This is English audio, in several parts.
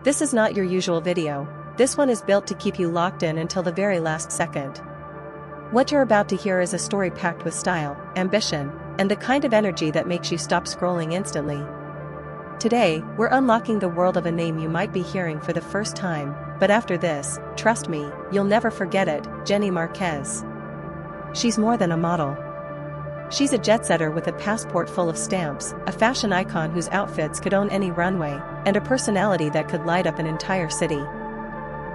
This is not your usual video. This one is built to keep you locked in until the very last second. What you're about to hear is a story packed with style, ambition, and the kind of energy that makes you stop scrolling instantly. Today, we're unlocking the world of a name you might be hearing for the first time, but after this, trust me, you'll never forget it, Jenny Marquez. She's more than a model. She's a jet-setter with a passport full of stamps, a fashion icon whose outfits could own any runway, and a personality that could light up an entire city.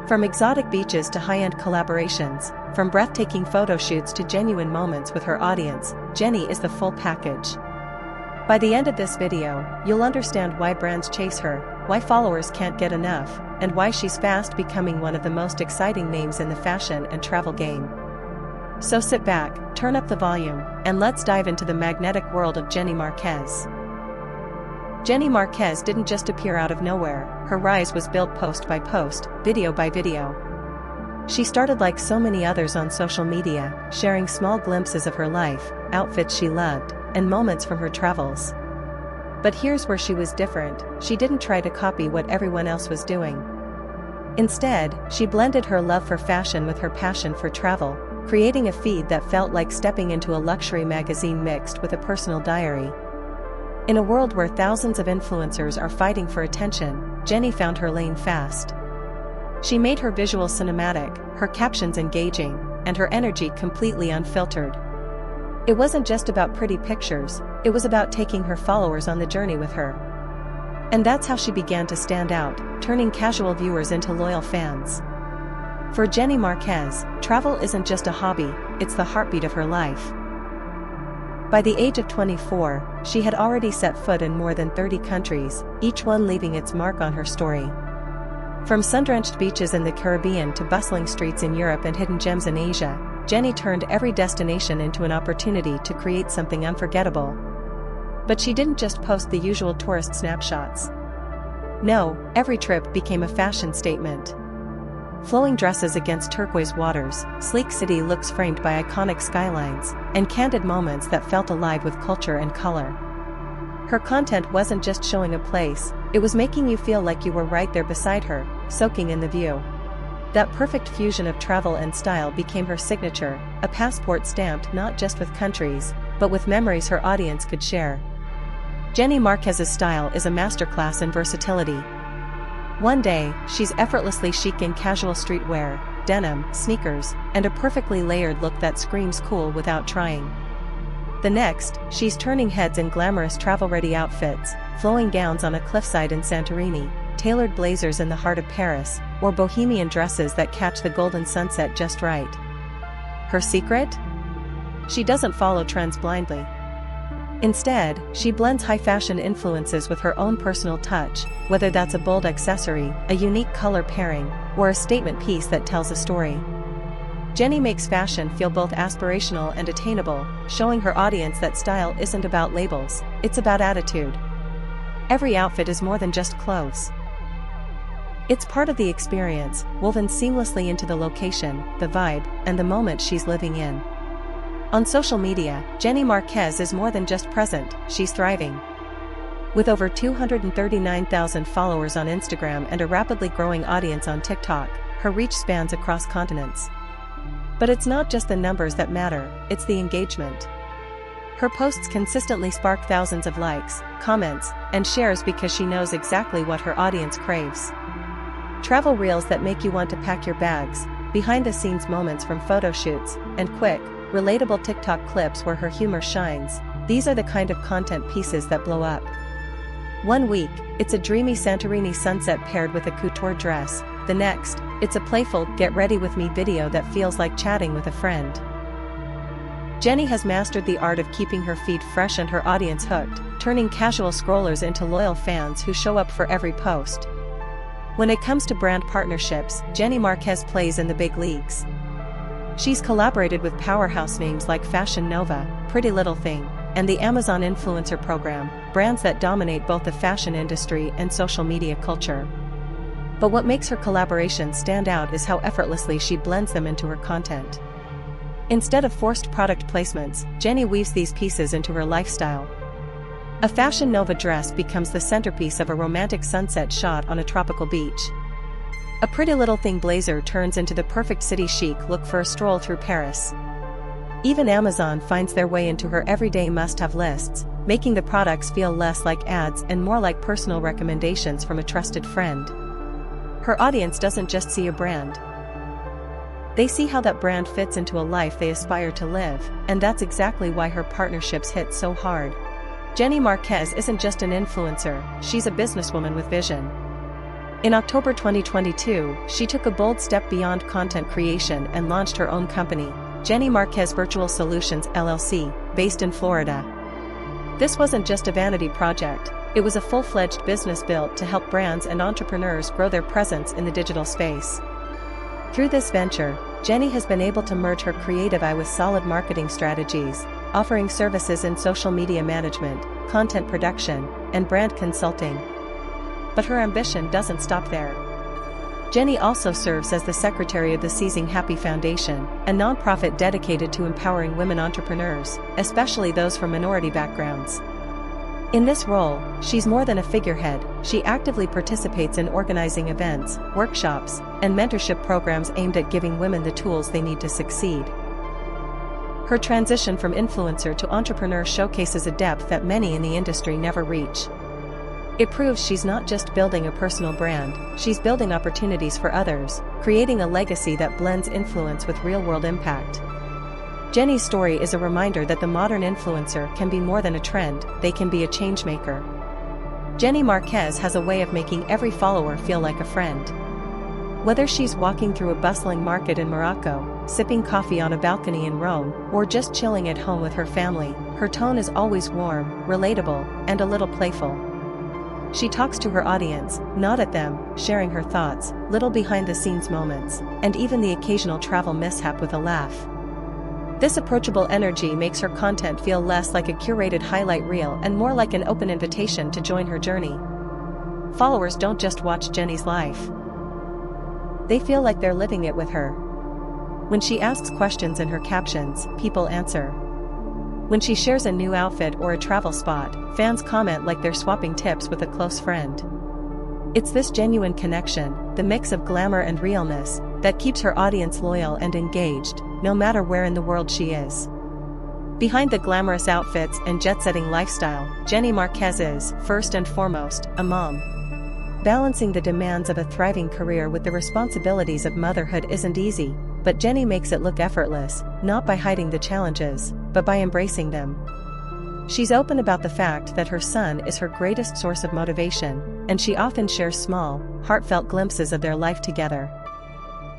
From exotic beaches to high-end collaborations, from breathtaking photo shoots to genuine moments with her audience, Jenny is the full package. By the end of this video, you'll understand why brands chase her, why followers can't get enough, and why she's fast becoming one of the most exciting names in the fashion and travel game. So sit back, turn up the volume, and let's dive into the magnetic world of Jenny Marquez. Jenny Marquez didn't just appear out of nowhere, her rise was built post by post, video by video. She started like so many others on social media, sharing small glimpses of her life, outfits she loved, and moments from her travels. But here's where she was different: she didn't try to copy what everyone else was doing. Instead, she blended her love for fashion with her passion for travel, creating a feed that felt like stepping into a luxury magazine mixed with a personal diary. In a world where thousands of influencers are fighting for attention, Jenny found her lane fast. She made her visuals cinematic, her captions engaging, and her energy completely unfiltered. It wasn't just about pretty pictures, it was about taking her followers on the journey with her. And that's how she began to stand out, turning casual viewers into loyal fans. For Jenny Marquez, travel isn't just a hobby, it's the heartbeat of her life. By the age of 24, she had already set foot in more than 30 countries, each one leaving its mark on her story. From sun-drenched beaches in the Caribbean to bustling streets in Europe and hidden gems in Asia, Jenny turned every destination into an opportunity to create something unforgettable. But she didn't just post the usual tourist snapshots. No, every trip became a fashion statement. Flowing dresses against turquoise waters, sleek city looks framed by iconic skylines, and candid moments that felt alive with culture and color. Her content wasn't just showing a place, it was making you feel like you were right there beside her, soaking in the view. That perfect fusion of travel and style became her signature, a passport stamped not just with countries, but with memories her audience could share. Jenny Marquez's style is a masterclass in versatility. One day, she's effortlessly chic in casual streetwear, denim, sneakers, and a perfectly layered look that screams cool without trying. The next, she's turning heads in glamorous travel-ready outfits, flowing gowns on a cliffside in Santorini, tailored blazers in the heart of Paris, or bohemian dresses that catch the golden sunset just right. Her secret? She doesn't follow trends blindly. Instead, she blends high-fashion influences with her own personal touch, whether that's a bold accessory, a unique color pairing, or a statement piece that tells a story. Jenny makes fashion feel both aspirational and attainable, showing her audience that style isn't about labels, it's about attitude. Every outfit is more than just clothes. It's part of the experience, woven seamlessly into the location, the vibe, and the moment she's living in. On social media, Jenny Marquez is more than just present, she's thriving. With over 239,000 followers on Instagram and a rapidly growing audience on TikTok, her reach spans across continents. But it's not just the numbers that matter, it's the engagement. Her posts consistently spark thousands of likes, comments, and shares because she knows exactly what her audience craves. Travel reels that make you want to pack your bags, behind-the-scenes moments from photo shoots, and quick, relatable TikTok clips where her humor shines, these are the kind of content pieces that blow up. One week, it's a dreamy Santorini sunset paired with a couture dress, the next, it's a playful "get ready with me" video that feels like chatting with a friend. Jenny has mastered the art of keeping her feed fresh and her audience hooked, turning casual scrollers into loyal fans who show up for every post. When it comes to brand partnerships, Jenny Marquez plays in the big leagues. She's collaborated with powerhouse names like Fashion Nova, Pretty Little Thing, and the Amazon Influencer Program, brands that dominate both the fashion industry and social media culture. But what makes her collaborations stand out is how effortlessly she blends them into her content. Instead of forced product placements, Jenny weaves these pieces into her lifestyle. A Fashion Nova dress becomes the centerpiece of a romantic sunset shot on a tropical beach. A Pretty Little Thing blazer turns into the perfect city chic look for a stroll through Paris. Even Amazon finds their way into her everyday must-have lists, making the products feel less like ads and more like personal recommendations from a trusted friend. Her audience doesn't just see a brand. They see how that brand fits into a life they aspire to live, and that's exactly why her partnerships hit so hard. Jenny Marquez isn't just an influencer, she's a businesswoman with vision. In October 2022, she took a bold step beyond content creation and launched her own company, Jenny Marquez Virtual Solutions LLC, based in Florida. This wasn't just a vanity project, it was a full-fledged business built to help brands and entrepreneurs grow their presence in the digital space. Through this venture, Jenny has been able to merge her creative eye with solid marketing strategies, offering services in social media management, content production, and brand consulting. But her ambition doesn't stop there. Jenny also serves as the secretary of the Seizing Happy Foundation, a nonprofit dedicated to empowering women entrepreneurs, especially those from minority backgrounds. In this role, she's more than a figurehead, she actively participates in organizing events, workshops, and mentorship programs aimed at giving women the tools they need to succeed. Her transition from influencer to entrepreneur showcases a depth that many in the industry never reach. It proves she's not just building a personal brand, she's building opportunities for others, creating a legacy that blends influence with real-world impact. Jenny's story is a reminder that the modern influencer can be more than a trend, they can be a changemaker. Jenny Marquez has a way of making every follower feel like a friend. Whether she's walking through a bustling market in Morocco, sipping coffee on a balcony in Rome, or just chilling at home with her family, her tone is always warm, relatable, and a little playful. She talks to her audience, not at them, sharing her thoughts, little behind-the-scenes moments, and even the occasional travel mishap with a laugh. This approachable energy makes her content feel less like a curated highlight reel and more like an open invitation to join her journey. Followers don't just watch Jenny's life. They feel like they're living it with her. When she asks questions in her captions, people answer. When she shares a new outfit or a travel spot, fans comment like they're swapping tips with a close friend. It's this genuine connection, the mix of glamour and realness, that keeps her audience loyal and engaged, no matter where in the world she is. Behind the glamorous outfits and jet-setting lifestyle, Jenny Marquez is, first and foremost, a mom. Balancing the demands of a thriving career with the responsibilities of motherhood isn't easy, but Jenny makes it look effortless, not by hiding the challenges, but by embracing them. She's open about the fact that her son is her greatest source of motivation, and she often shares small, heartfelt glimpses of their life together.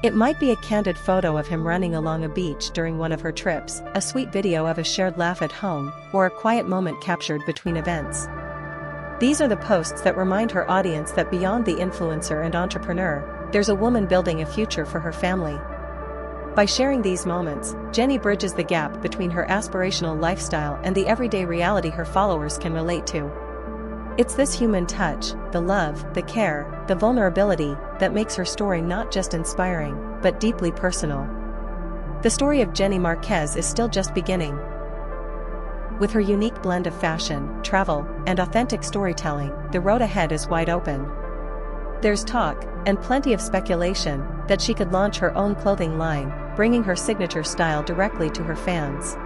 It might be a candid photo of him running along a beach during one of her trips, a sweet video of a shared laugh at home, or a quiet moment captured between events. These are the posts that remind her audience that beyond the influencer and entrepreneur, there's a woman building a future for her family. By sharing these moments, Jenny bridges the gap between her aspirational lifestyle and the everyday reality her followers can relate to. It's this human touch, the love, the care, the vulnerability, that makes her story not just inspiring, but deeply personal. The story of Jenny Marquez is still just beginning. With her unique blend of fashion, travel, and authentic storytelling, the road ahead is wide open. There's talk, and plenty of speculation, that she could launch her own clothing line, bringing her signature style directly to her fans.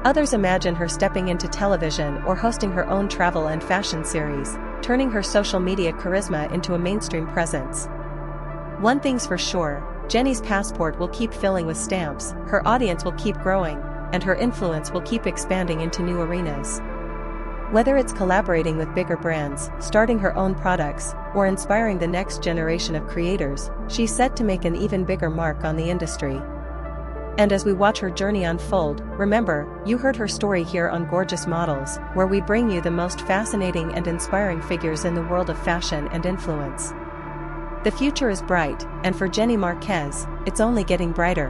Others imagine her stepping into television or hosting her own travel and fashion series, turning her social media charisma into a mainstream presence. One thing's for sure, Jenny's passport will keep filling with stamps, her audience will keep growing, and her influence will keep expanding into new arenas. Whether it's collaborating with bigger brands, starting her own products, or inspiring the next generation of creators, she's set to make an even bigger mark on the industry. And as we watch her journey unfold, remember, you heard her story here on Gorgeous Models, where we bring you the most fascinating and inspiring figures in the world of fashion and influence. The future is bright, and for Jenny Marquez, it's only getting brighter.